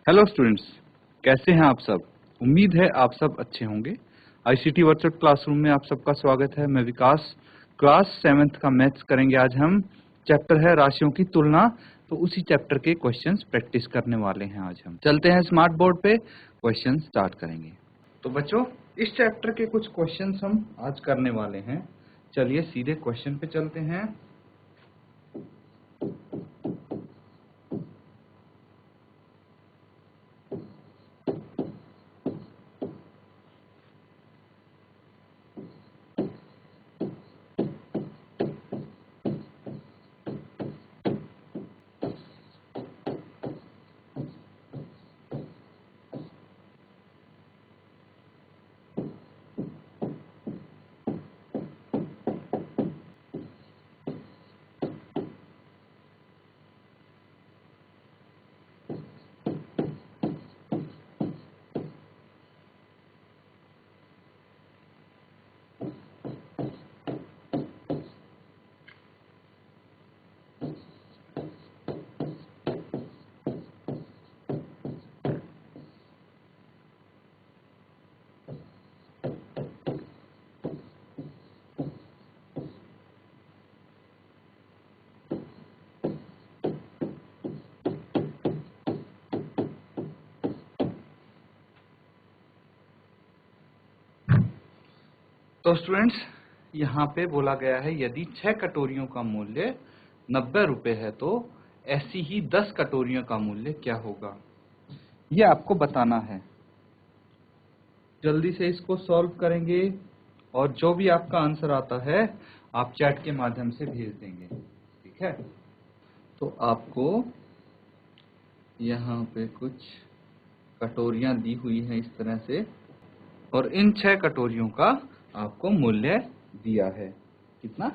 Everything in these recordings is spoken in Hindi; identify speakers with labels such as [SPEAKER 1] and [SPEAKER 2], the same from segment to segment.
[SPEAKER 1] हेलो स्टूडेंट्स, कैसे हैं आप सब। उम्मीद है आप सब अच्छे होंगे। आईसीटी वर्चुअल क्लासरूम में आप सबका स्वागत है। मैं विकास। क्लास 7th का मैथ्स करेंगे आज हम। चैप्टर है राशियों की तुलना, तो उसी चैप्टर के क्वेश्चंस प्रैक्टिस करने वाले हैं आज हम। चलते हैं स्मार्ट बोर्ड पे, क्वेश्चन स्टार्ट करेंगे। तो बच्चों, इस चैप्टर के कुछ क्वेश्चंस हम आज करने वाले हैं। चलिए सीधे क्वेश्चन पे चलते हैं। तो स्टूडेंट्स, यहाँ पे बोला गया है यदि 6 कटोरियों का मूल्य 90 रुपए है तो ऐसी ही 10 कटोरियों का मूल्य क्या होगा, ये आपको बताना है। जल्दी से इसको सॉल्व करेंगे और जो भी आपका आंसर आता है आप चैट के माध्यम से भेज देंगे, ठीक है। तो आपको यहाँ पे कुछ कटोरियां दी हुई हैं इस तरह से, और इन 6 कटोरियों का आपको मूल्य दिया है। कितना?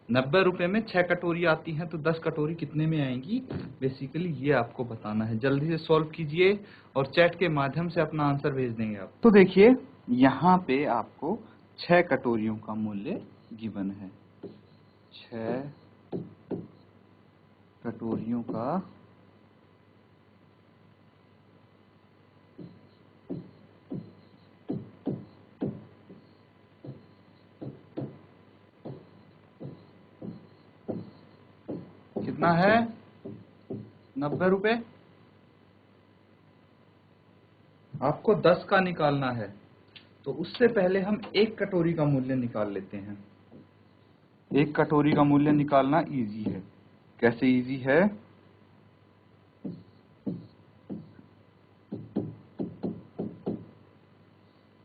[SPEAKER 1] 90 रुपए में 6 कटोरी आती हैं, तो 10 कटोरी कितने में आएंगी, बेसिकली ये आपको बताना है। जल्दी से सॉल्व कीजिए और चैट के माध्यम से अपना आंसर भेज देंगे आप। तो देखिए, यहाँ पे आपको 6 कटोरियों का मूल्य गिवन है। 6 कटोरियों का कितना है? 90 रुपए। आपको 10 का निकालना है, तो उससे पहले हम 1 कटोरी का मूल्य निकाल लेते हैं। 1 कटोरी का मूल्य निकालना इजी है। कैसे इजी है?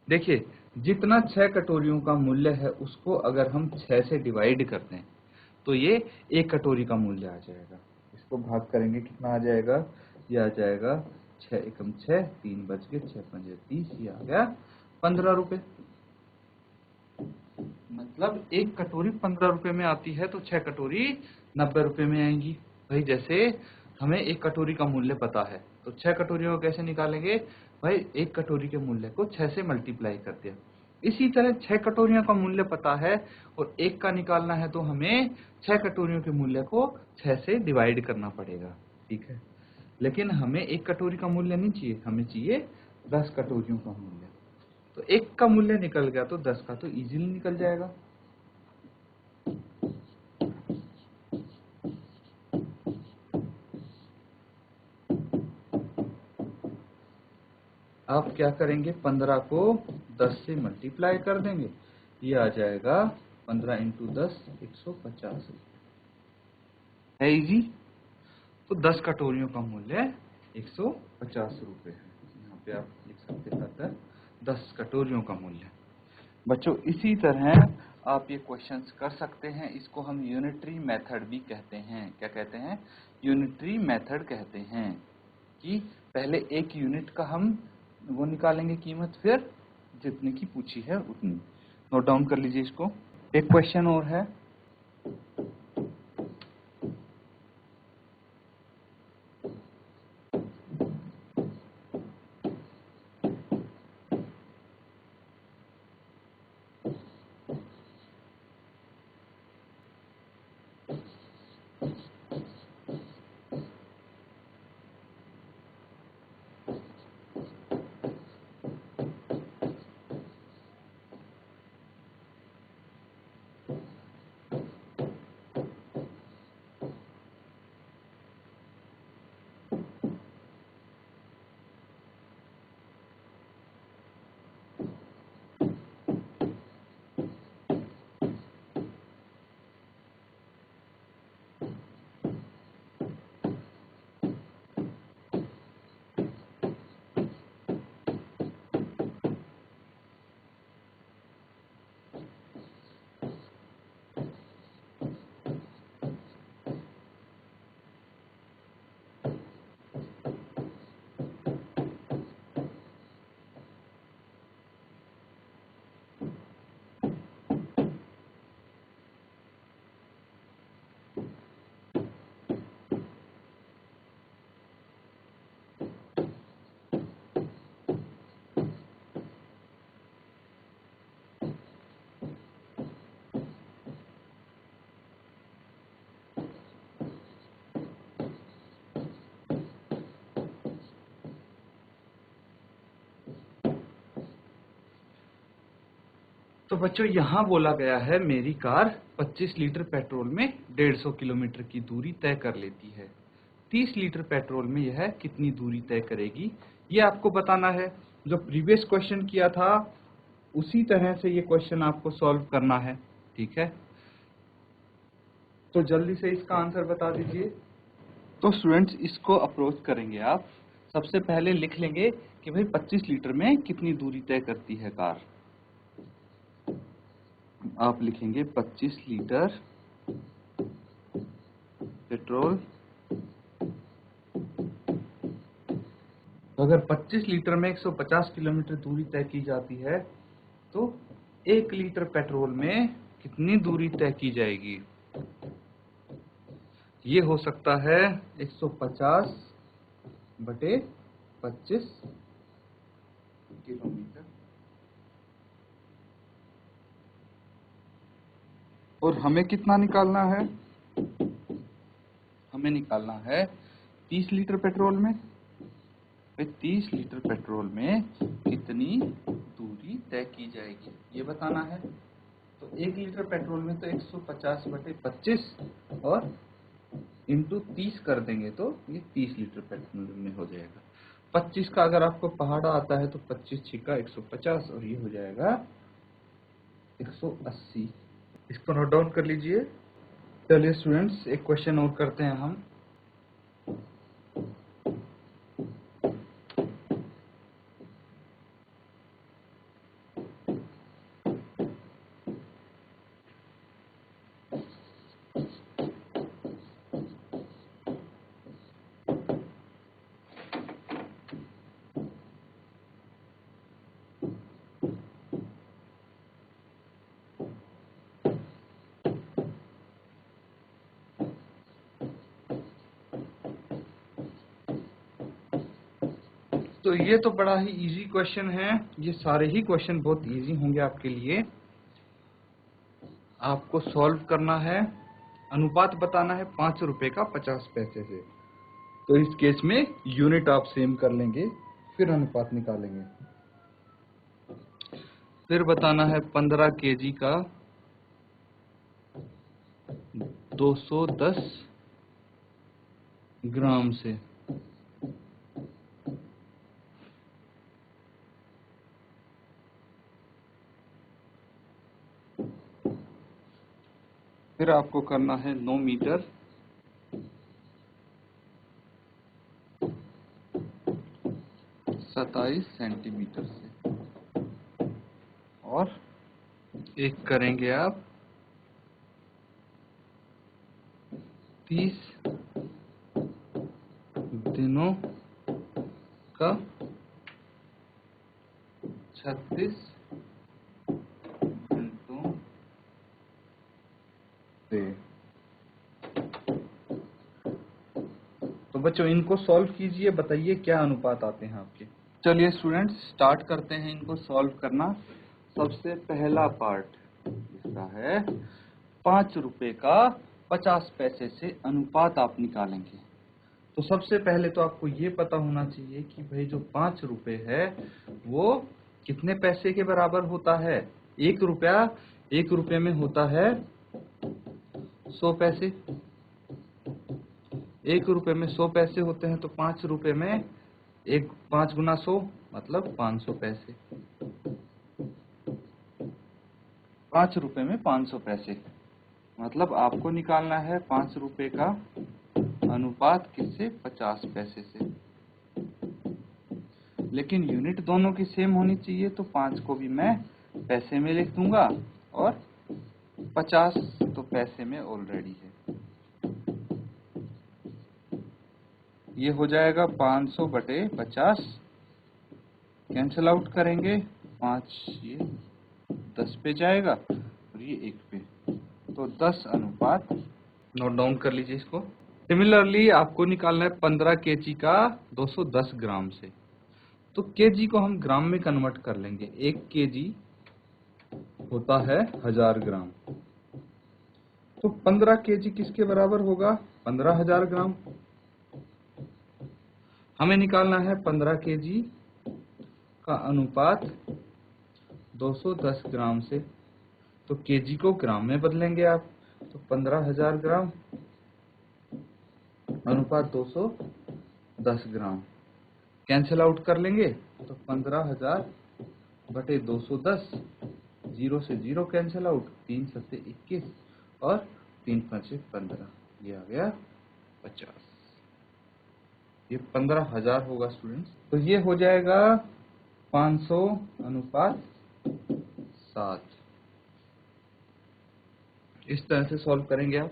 [SPEAKER 1] देखिए, जितना 6 कटोरियों का मूल्य है उसको अगर हम 6 से डिवाइड करते हैं तो ये 1 कटोरी का मूल्य आ जाएगा। इसको भाग करेंगे, कितना आ जाएगा? ये आ जाएगा 6 एकम 6, 3 बच गए, 6 पंजे 30, ये आ गया 15 रुपए। मतलब 1 कटोरी 15 रुपए में आती है, तो 6 कटोरी 90 रुपए में आएंगी। भाई जैसे हमें 1 कटोरी का मूल्य पता है, तो 6 कटोरियों को कैसे निकालेंगे? भाई 1 कटोरी के मूल्य को 6 से मल्टीप्लाई कर दिया। इसी तरह 6 कटोरियों का मूल्य पता है और 1 का निकालना है, तो हमें 6 कटोरियों के मूल्य को 6 से डिवाइड करना पड़ेगा, ठीक है। लेकिन हमें 1 कटोरी का मूल्य नहीं चाहिए, हमें चाहिए 10 कटोरियों का मूल्य। तो 1 का मूल्य निकल गया, तो 10 का तो इजीली निकल जाएगा। आप क्या करेंगे? 15 को 10 से मल्टीप्लाई कर देंगे, ये आ जाएगा 15 इंटू 10, 150 है। इजी। तो 10 कटोरियों का मूल्य 150 रुपये है। यहाँ पे आप लिख सकते हैं 10 कटोरियों का मूल्य। बच्चों, इसी तरह आप ये क्वेश्चंस कर सकते हैं। इसको हम यूनिटरी मेथड भी कहते हैं। क्या कहते हैं? यूनिटरी मेथड कहते हैं कि पहले 1 यूनिट का हम वो निकालेंगे कीमत, फिर जितने की पूछी है उतनी। नोट डाउन कर लीजिए इसको। एक क्वेश्चन और है। तो बच्चों यहाँ बोला गया है मेरी कार 25 लीटर पेट्रोल में 150 किलोमीटर की दूरी तय कर लेती है। 30 लीटर पेट्रोल में यह कितनी दूरी तय करेगी, ये आपको बताना है। जो प्रीवियस क्वेश्चन किया था उसी तरह से ये क्वेश्चन आपको सॉल्व करना है, ठीक है। तो जल्दी से इसका आंसर बता दीजिए। तो स्टूडेंट्स इसको अप्रोच करेंगे आप। सबसे पहले लिख लेंगे कि भाई 25 लीटर में कितनी दूरी तय करती है कार। आप लिखेंगे 25 लीटर पेट्रोल। तो अगर 25 लीटर में 150 किलोमीटर दूरी तय की जाती है तो 1 लीटर पेट्रोल में कितनी दूरी तय की जाएगी। ये हो सकता है 150 बटे 25 किलोमीटर। और हमें कितना निकालना है, हमें निकालना है 30 लीटर पेट्रोल में। 30 लीटर पेट्रोल में कितनी दूरी तय की जाएगी ये बताना है। तो 1 लीटर पेट्रोल में तो 150 बटे 25 और इंटू 30 कर देंगे तो ये 30 लीटर पेट्रोल में हो जाएगा। 25 का अगर आपको पहाड़ा आता है तो 25 छिका 150 और ये हो जाएगा 180। इसको नोट डाउन कर लीजिए। चलिए स्टूडेंट्स एक क्वेश्चन और करते हैं हम। तो ये तो बड़ा ही इजी क्वेश्चन है। ये सारे ही क्वेश्चन बहुत इजी होंगे आपके लिए। आपको सॉल्व करना है, अनुपात बताना है 5 रुपए का 50 पैसे से। तो इस केस में यूनिट आप सेम कर लेंगे, फिर अनुपात निकालेंगे। फिर बताना है 15 केजी का 210 ग्राम से। फिर आपको करना है 9 मीटर 27 सेंटीमीटर से। और एक करेंगे आप 30 दिनों का 36 घंटों से। तो बच्चों इनको सॉल्व कीजिए, बताइए क्या अनुपात आते हैं आपके। चलिए स्टूडेंट्स स्टार्ट करते हैं इनको सॉल्व करना। सबसे पहला पार्ट इसका है 5 रुपए का 50 पैसे से अनुपात आप निकालेंगे। तो सबसे पहले तो आपको ये पता होना चाहिए कि भाई जो 5 रुपए है वो कितने पैसे के बराबर होता है। 1 रुपया 1 रुपये में होता है 100 पैसे। 1 रुपये में 100 पैसे होते हैं तो 5 रुपये में 5 गुना 100 मतलब 500 पैसे। 5 रुपये में 500 पैसे मतलब आपको निकालना है 5 रुपये का अनुपात किससे, 50 पैसे से। लेकिन यूनिट दोनों की सेम होनी चाहिए, तो 5 को भी मैं पैसे में लिख दूंगा और 50 तो पैसे में ऑलरेडी है। ये हो जाएगा 500 बटे 50, कैंसिल आउट करेंगे 5 ये 10 पे जाएगा और ये 1 पे, तो 10 अनुपात। नोट डाउन कर लीजिए इसको। सिमिलरली आपको निकालना है 15 केजी का 210 ग्राम से। तो केजी को हम ग्राम में कन्वर्ट कर लेंगे। 1 केजी होता है 1000 ग्राम। तो 15 केजी किसके बराबर होगा, 15,000 ग्राम। हमें निकालना है 15 केजी का अनुपात 210 ग्राम से। तो केजी को ग्राम में बदलेंगे आप, तो 15,000 ग्राम अनुपात 210 ग्राम। कैंसिल आउट कर लेंगे तो 15,000 बटे 210, 0 से 0 कैंसिल आउट, 3 सत्ते 21 और 3 पंचे 15, ये आ गया 50। ये 15,000 होगा स्टूडेंट्स। तो ये हो जाएगा 500 अनुपात 7। इस तरह से सॉल्व करेंगे आप।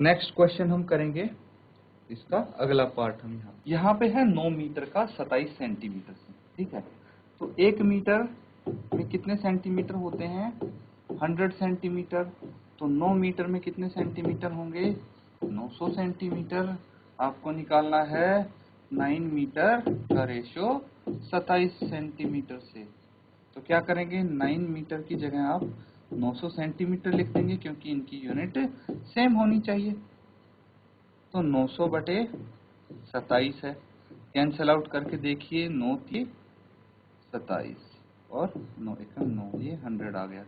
[SPEAKER 1] नेक्स्ट क्वेश्चन हम करेंगे इसका अगला पार्ट। हम यहाँ पे है 9 मीटर का 27 सेंटीमीटर से, ठीक है। तो 1 मीटर में कितने सेंटीमीटर होते हैं? 100 सेंटीमीटर। तो 9 मीटर में कितने सेंटीमीटर होंगे? 900 सेंटीमीटर। आपको निकालना है 9 मीटर का रेशियो 27 सेंटीमीटर से। तो क्या करेंगे, 9 मीटर की जगह आप 900 सेंटीमीटर लिख देंगे, क्योंकि इनकी यूनिट सेम होनी चाहिए। तो 900 बटे 27 है, कैंसल आउट करके देखिए, 9 थी 27 और 9 एकम 9, ये 100 आ गया।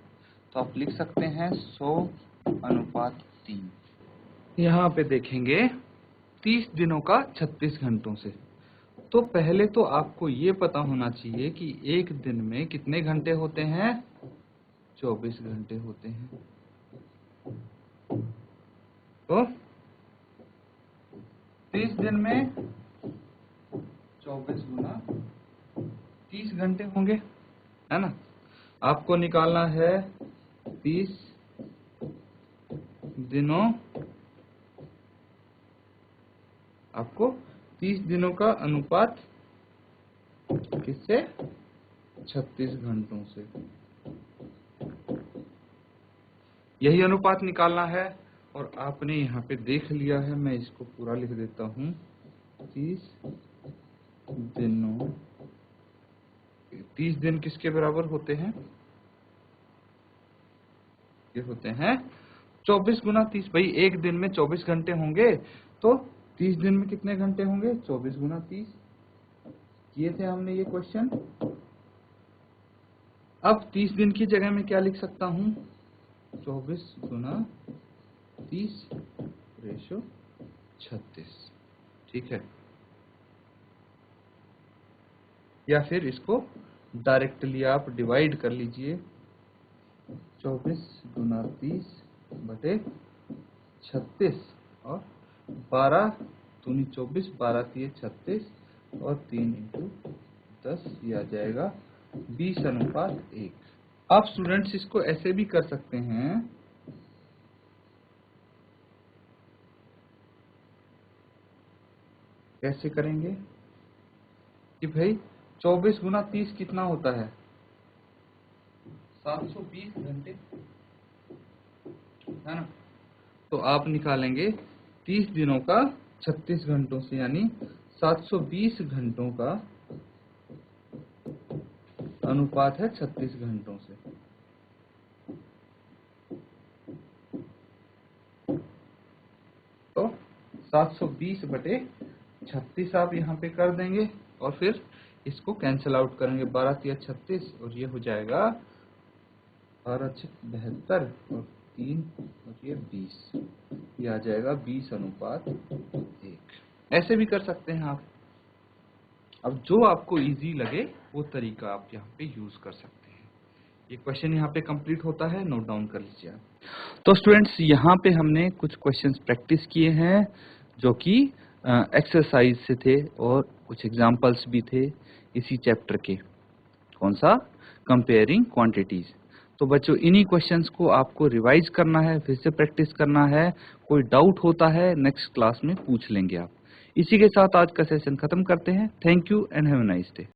[SPEAKER 1] तो आप लिख सकते हैं 100 अनुपात 3। यहाँ पे देखेंगे 30 दिनों का 36 घंटों से। तो पहले तो आपको ये पता होना चाहिए कि एक दिन में कितने घंटे होते हैं? 24 घंटे होते हैं। तो 30 दिन में 24 गुना 30 घंटे होंगे, है ना। आपको निकालना है 30 दिनों, आपको 30 दिनों का अनुपात किससे? 36 घंटों से। यही अनुपात निकालना है और आपने यहाँ पे देख लिया है। मैं इसको पूरा लिख देता हूँ। 30 दिनों, 30 दिन किसके बराबर होते हैं? ये होते हैं 24 गुना 30। भाई एक दिन में 24 घंटे होंगे, तो 30 दिन में कितने घंटे होंगे? 24 गुना 30। किए थे हमने ये क्वेश्चन। अब 30 दिन की जगह में क्या लिख सकता हूँ? 24 गुना 30 रेशो 36, ठीक है। या फिर इसको डायरेक्टली आप डिवाइड कर लीजिए, 24 गुना 30 बटे 36 और 12 दूनी 24, 12 तिये 36 और 3 इंटू 10, ये आ जाएगा 20 अनुपात 1। आप स्टूडेंट्स इसको ऐसे भी कर सकते हैं, कैसे करेंगे कि भाई 24 गुना 30 कितना होता है? 720 घंटे, है ना। तो आप निकालेंगे 30 दिनों का 36 घंटों से, यानी 720 घंटों का अनुपात है 36 घंटों से। तो 720 बटे 36 आप यहाँ पे कर देंगे और फिर इसको कैंसिल आउट करेंगे, 12 तिया 36 और ये हो जाएगा 12 छक 72 और 3 और ये 20, ये आ जाएगा 20 अनुपात 1। ऐसे भी कर सकते हैं आप। अब जो आपको इजी लगे वो तरीका आप यहाँ पे यूज कर सकते हैं। ये क्वेश्चन यहाँ पे कंप्लीट होता है, नोट डाउन कर लीजिए आप। तो स्टूडेंट्स यहाँ पे हमने कुछ क्वेश्चंस प्रैक्टिस किए हैं जो कि एक्सरसाइज से थे और कुछ एग्जांपल्स भी थे इसी चैप्टर के। कौन सा? Comparing quantities. तो बच्चों इन्हीं क्वेश्चंस को आपको रिवाइज करना है, फिर से प्रैक्टिस करना है। कोई डाउट होता है नेक्स्ट क्लास में पूछ लेंगे आप। इसी के साथ आज का सेशन खत्म करते हैं। Thank you and have a nice day.